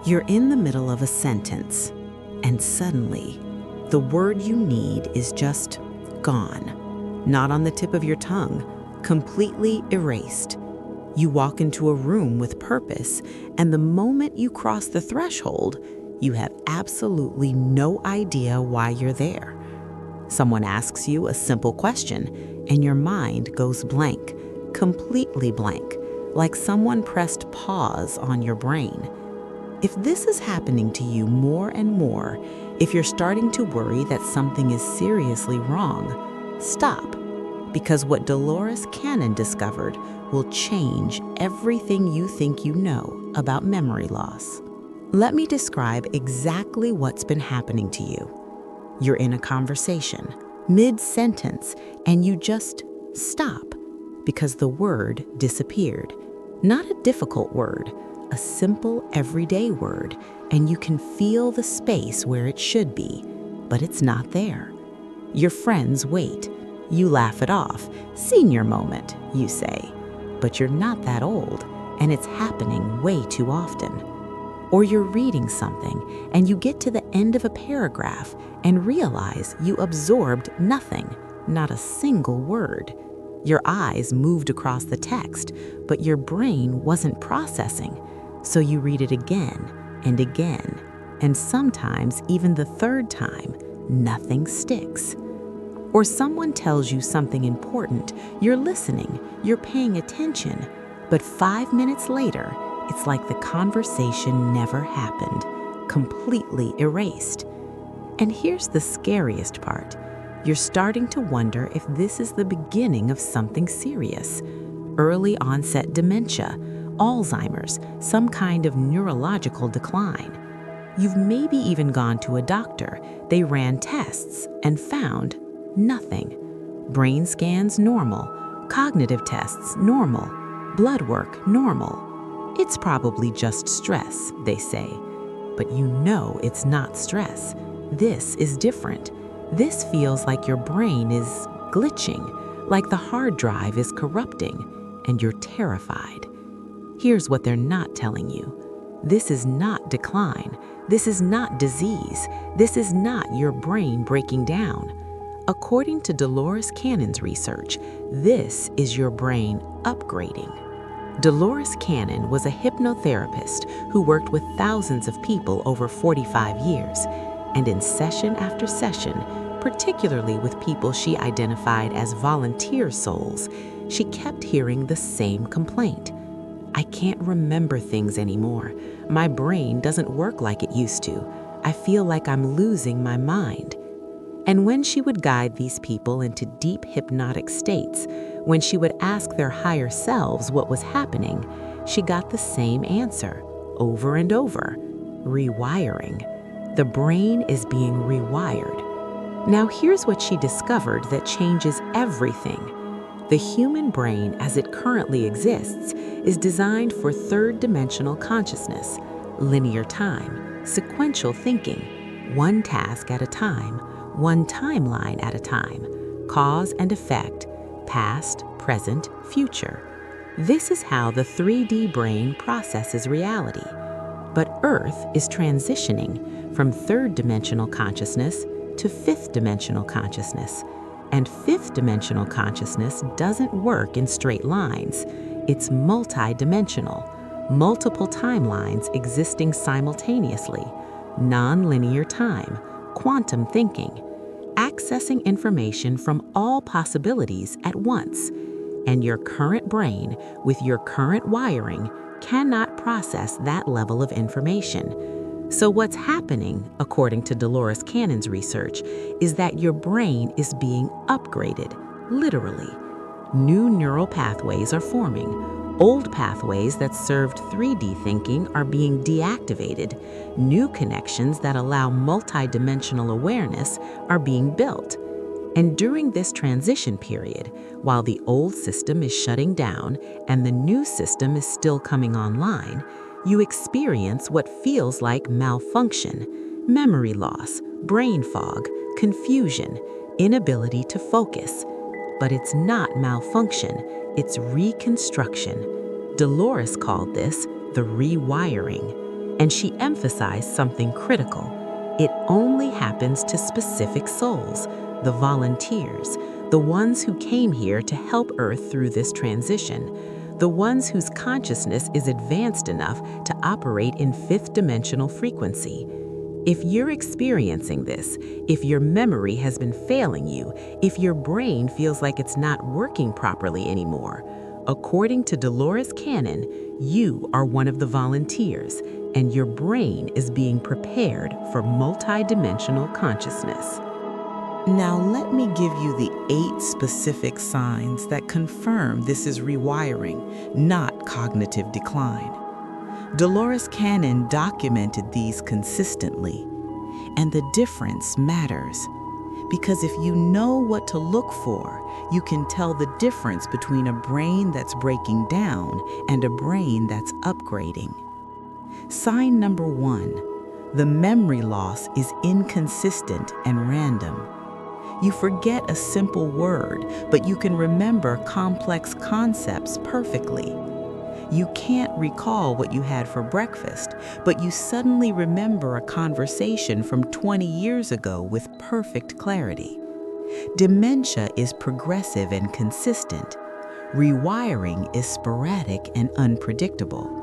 You're in the middle of a sentence, and suddenly, the word you need is just gone. Not on the tip of your tongue, completely erased. You walk into a room with purpose, and the moment you cross the threshold, you have absolutely no idea why you're there. Someone asks you a simple question, and your mind goes blank, completely blank, like someone pressed pause on your brain. If this is happening to you more and more, if you're starting to worry that something is seriously wrong, stop. Because what Dolores Cannon discovered will change everything you think you know about memory loss. Let me describe exactly what's been happening to you. You're in a conversation, mid-sentence, and you just stop because the word disappeared. Not a difficult word, a simple everyday word, and you can feel the space where it should be, but it's not there. Your friends wait. You laugh it off. Senior moment, you say. But you're not that old, and it's happening way too often. Or you're reading something, and you get to the end of a paragraph and realize you absorbed nothing, not a single word. Your eyes moved across the text, but your brain wasn't processing. So you read it again and again, and sometimes even the third time, nothing sticks. Or someone tells you something important, you're listening, you're paying attention, but 5 minutes later, it's like the conversation never happened, completely erased. And here's the scariest part. You're starting to wonder if this is the beginning of something serious. Early onset dementia, Alzheimer's, some kind of neurological decline. You've maybe even gone to a doctor. They ran tests and found nothing. Brain scans normal, cognitive tests normal, blood work normal. It's probably just stress, they say. But you know it's not stress. This is different. This feels like your brain is glitching, like the hard drive is corrupting, and you're terrified. Here's what they're not telling you. This is not decline. This is not disease. This is not your brain breaking down. According to Dolores Cannon's research, this is your brain upgrading. Dolores Cannon was a hypnotherapist who worked with thousands of people over 45 years, and in session after session, particularly with people she identified as volunteer souls, she kept hearing the same complaint. I can't remember things anymore. My brain doesn't work like it used to. I feel like I'm losing my mind. And when she would guide these people into deep hypnotic states, when she would ask their higher selves what was happening, she got the same answer over and over: rewiring. The brain is being rewired. Now here's what she discovered that changes everything. The human brain, as it currently exists, is designed for third-dimensional consciousness, linear time, sequential thinking, one task at a time, one timeline at a time, cause and effect, past, present, future. This is how the 3D brain processes reality. But Earth is transitioning from third-dimensional consciousness to fifth-dimensional consciousness. And fifth-dimensional consciousness doesn't work in straight lines. It's multidimensional, multiple timelines existing simultaneously, non-linear time, quantum thinking, accessing information from all possibilities at once. And your current brain, with your current wiring, cannot process that level of information. So what's happening, according to Dolores Cannon's research, is that your brain is being upgraded, literally. New neural pathways are forming. Old pathways that served 3D thinking are being deactivated. New connections that allow multidimensional awareness are being built. And during this transition period, while the old system is shutting down and the new system is still coming online, you experience what feels like malfunction, memory loss, brain fog, confusion, inability to focus. But it's not malfunction, it's reconstruction. Dolores called this the rewiring. And she emphasized something critical. It only happens to specific souls, the volunteers, the ones who came here to help Earth through this transition, the ones whose consciousness is advanced enough to operate in fifth-dimensional frequency. If you're experiencing this, if your memory has been failing you, if your brain feels like it's not working properly anymore, according to Dolores Cannon, you are one of the volunteers, and your brain is being prepared for multidimensional consciousness. Now let me give you the 8 specific signs that confirm this is rewiring, not cognitive decline. Dolores Cannon documented these consistently, and the difference matters. Because if you know what to look for, you can tell the difference between a brain that's breaking down and a brain that's upgrading. Sign number 1, the memory loss is inconsistent and random. You forget a simple word, but you can remember complex concepts perfectly. You can't recall what you had for breakfast, but you suddenly remember a conversation from 20 years ago with perfect clarity. Dementia is progressive and consistent. Rewiring is sporadic and unpredictable,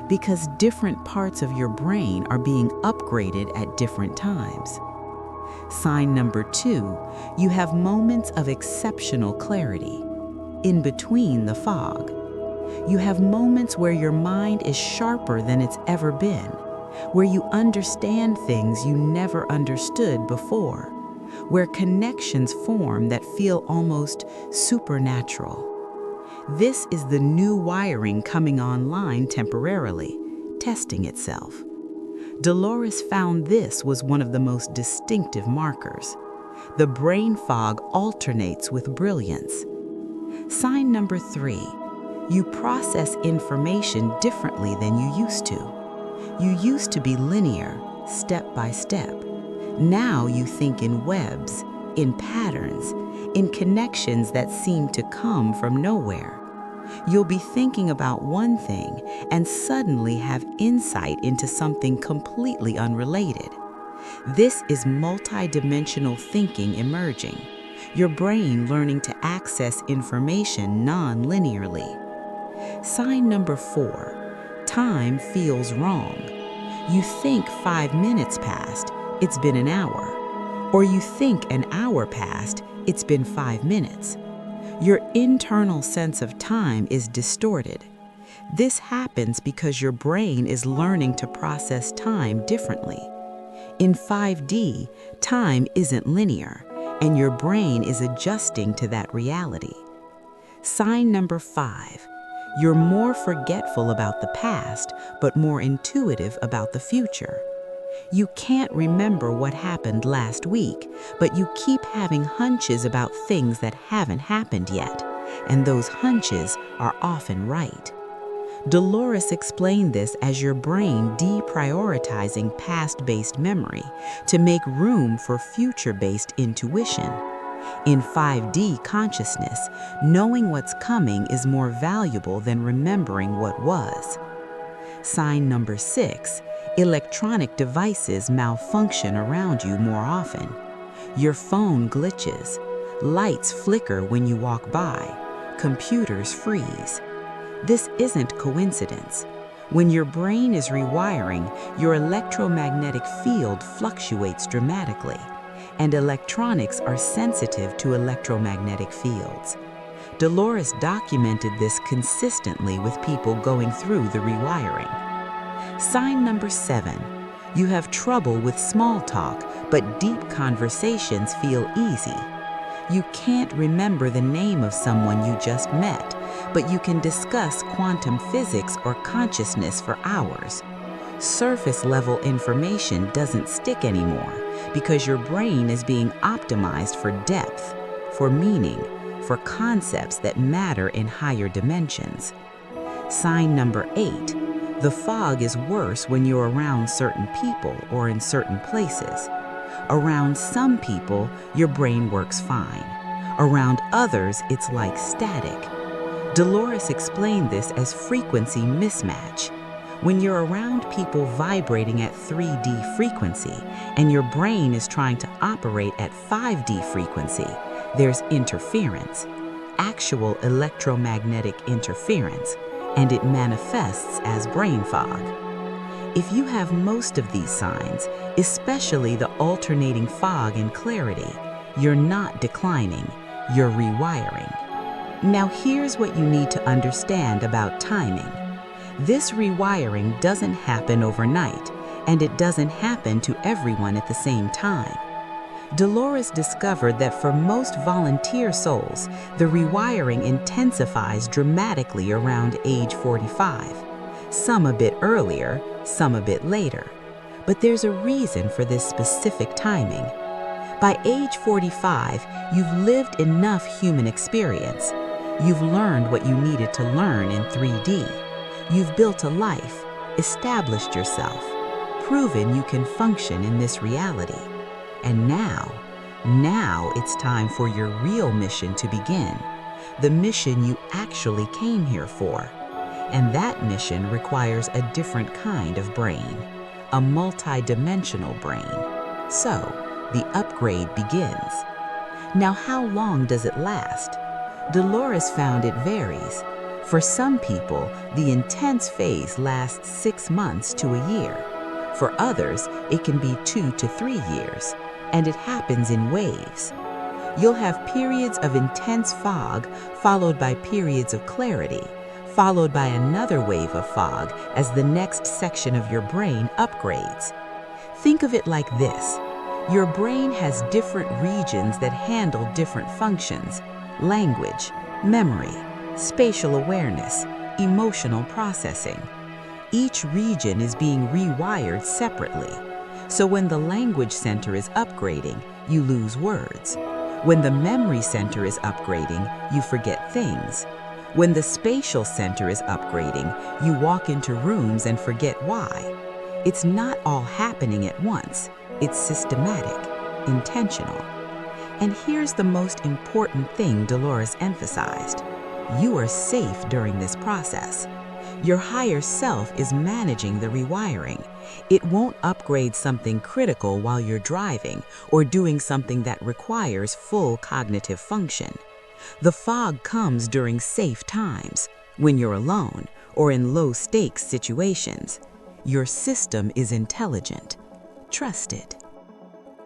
because different parts of your brain are being upgraded at different times. Sign number 2, you have moments of exceptional clarity. In between the fog, you have moments where your mind is sharper than it's ever been, where you understand things you never understood before, where connections form that feel almost supernatural. This is the new wiring coming online temporarily, testing itself. Dolores found this was one of the most distinctive markers. The brain fog alternates with brilliance. Sign number 3, you process information differently than you used to. You used to be linear, step by step. Now you think in webs, in patterns, in connections that seem to come from nowhere. You'll be thinking about one thing and suddenly have insight into something completely unrelated. This is multidimensional thinking emerging, your brain learning to access information non-linearly. Sign number 4, time feels wrong. You think 5 minutes passed, it's been an hour. Or you think an hour passed, it's been 5 minutes. Your internal sense of time is distorted. This happens because your brain is learning to process time differently. In 5D, time isn't linear, and your brain is adjusting to that reality. Sign number 5, you're more forgetful about the past, but more intuitive about the future. You can't remember what happened last week, but you keep having hunches about things that haven't happened yet, and those hunches are often right. Dolores explained this as your brain deprioritizing past-based memory to make room for future-based intuition. In 5D consciousness, knowing what's coming is more valuable than remembering what was. Sign number 6, electronic devices malfunction around you more often. Your phone glitches, lights flicker when you walk by, computers freeze. This isn't coincidence. When your brain is rewiring, your electromagnetic field fluctuates dramatically, and electronics are sensitive to electromagnetic fields. Dolores documented this consistently with people going through the rewiring. Sign number 7, you have trouble with small talk, but deep conversations feel easy. You can't remember the name of someone you just met, but you can discuss quantum physics or consciousness for hours. Surface-level information doesn't stick anymore because your brain is being optimized for depth, for meaning, for concepts that matter in higher dimensions. Sign number 8, the fog is worse when you're around certain people or in certain places. Around some people, your brain works fine. Around others, it's like static. Dolores explained this as frequency mismatch. When you're around people vibrating at 3D frequency and your brain is trying to operate at 5D frequency, there's interference, actual electromagnetic interference, and it manifests as brain fog. If you have most of these signs, especially the alternating fog and clarity, you're not declining, you're rewiring. Now here's what you need to understand about timing. This rewiring doesn't happen overnight, and it doesn't happen to everyone at the same time. Dolores discovered that for most volunteer souls, the rewiring intensifies dramatically around age 45. Some a bit earlier, some a bit later. But there's a reason for this specific timing. By age 45, you've lived enough human experience. You've learned what you needed to learn in 3D. You've built a life, established yourself, proven you can function in this reality. And now it's time for your real mission to begin, the mission you actually came here for. And that mission requires a different kind of brain, a multidimensional brain. So, the upgrade begins. Now, how long does it last? Dolores found it varies. For some people, the intense phase lasts 6 months to a year. For others, it can be 2 to 3 years, and it happens in waves. You'll have periods of intense fog, followed by periods of clarity, followed by another wave of fog as the next section of your brain upgrades. Think of it like this. Your brain has different regions that handle different functions: language, memory, spatial awareness, emotional processing. Each region is being rewired separately. So when the language center is upgrading, you lose words. When the memory center is upgrading, you forget things. When the spatial center is upgrading, you walk into rooms and forget why. It's not all happening at once. It's systematic, intentional. And here's the most important thing Dolores emphasized. You are safe during this process. Your higher self is managing the rewiring. It won't upgrade something critical while you're driving or doing something that requires full cognitive function. The fog comes during safe times, when you're alone or in low-stakes situations. Your system is intelligent. Trust it.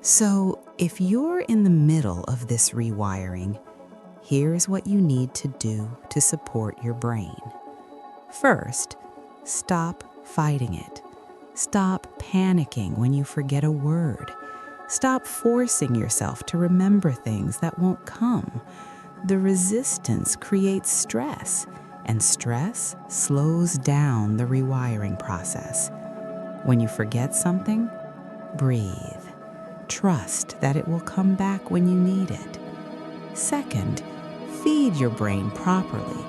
So, if you're in the middle of this rewiring, here's what you need to do to support your brain. First, stop fighting it. Stop panicking when you forget a word. Stop forcing yourself to remember things that won't come. The resistance creates stress, and stress slows down the rewiring process. When you forget something, breathe. Trust that it will come back when you need it. Second, feed your brain properly.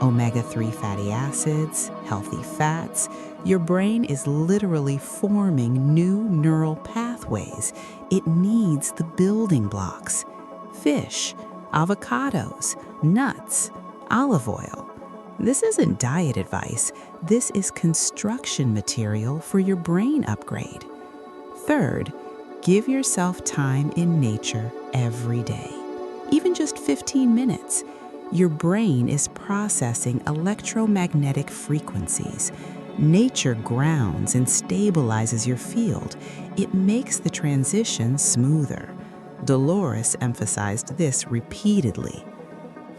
Omega-3 fatty acids, healthy fats. Your brain is literally forming new neural pathways. It needs the building blocks. Fish, avocados, nuts, olive oil. This isn't diet advice. This is construction material for your brain upgrade. Third, give yourself time in nature every day, even just 15 minutes. Your brain is processing electromagnetic frequencies. Nature grounds and stabilizes your field. It makes the transition smoother. Dolores emphasized this repeatedly.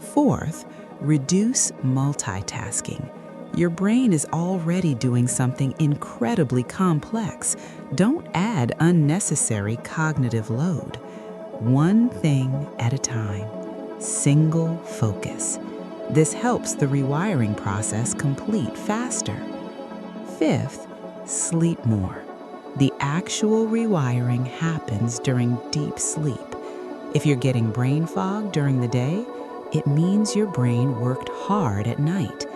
Fourth, reduce multitasking. Your brain is already doing something incredibly complex. Don't add unnecessary cognitive load. One thing at a time. Single focus. This helps the rewiring process complete faster. Fifth, sleep more. The actual rewiring happens during deep sleep. If you're getting brain fog during the day, it means your brain worked hard at night.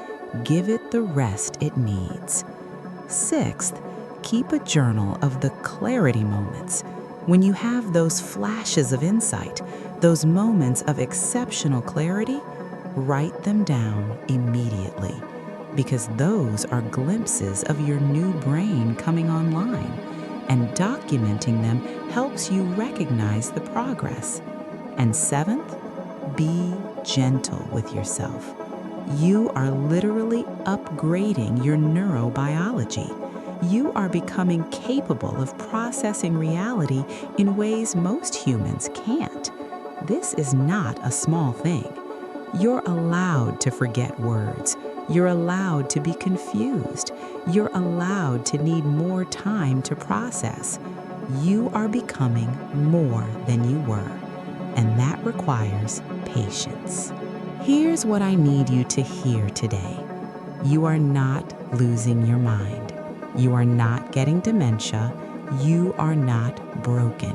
Give it the rest it needs. Sixth, keep a journal of the clarity moments. When you have those flashes of insight, those moments of exceptional clarity, write them down immediately. because those are glimpses of your new brain coming online, and documenting them helps you recognize the progress. And seventh, be gentle with yourself. You are literally upgrading your neurobiology. You are becoming capable of processing reality in ways most humans can't. This is not a small thing. You're allowed to forget words. You're allowed to be confused. You're allowed to need more time to process. You are becoming more than you were, and that requires patience. Here's what I need you to hear today. You are not losing your mind. You are not getting dementia. You are not broken.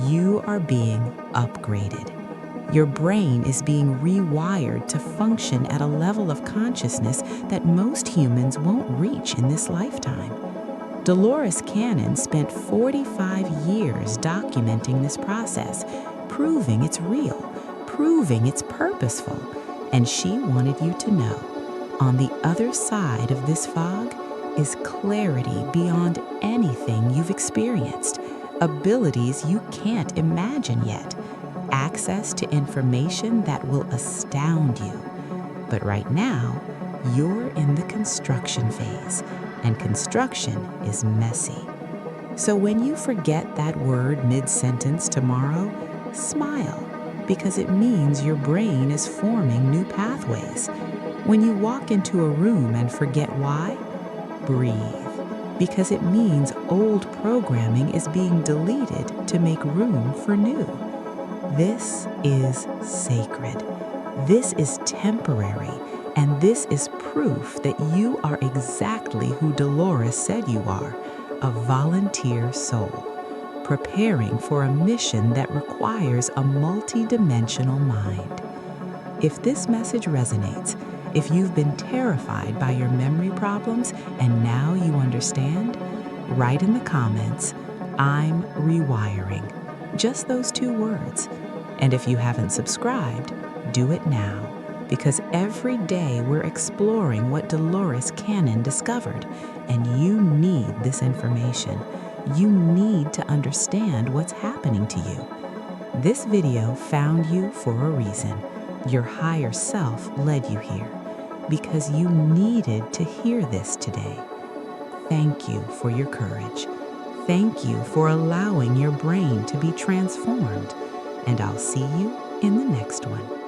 You are being upgraded. Your brain is being rewired to function at a level of consciousness that most humans won't reach in this lifetime. Dolores Cannon spent 45 years documenting this process, proving it's real, proving it's purposeful, and she wanted you to know, on the other side of this fog is clarity beyond anything you've experienced, abilities you can't imagine yet, access to information that will astound you. But right now, you're in the construction phase, and construction is messy. So when you forget that word mid-sentence tomorrow, smile, because it means your brain is forming new pathways. When you walk into a room and forget why, breathe, because it means old programming is being deleted to make room for new. This is sacred. This is temporary, and this is proof that you are exactly who Dolores said you are, a volunteer soul, preparing for a mission that requires a multidimensional mind. If this message resonates, if you've been terrified by your memory problems and now you understand, write in the comments, "I'm rewiring." Just those 2 words. And if you haven't subscribed, do it now, because every day we're exploring what Dolores Cannon discovered, and you need this information. You need to understand what's happening to you. This video found you for a reason. Your higher self led you here, because you needed to hear this today. Thank you for your courage. Thank you for allowing your brain to be transformed. And I'll see you in the next one.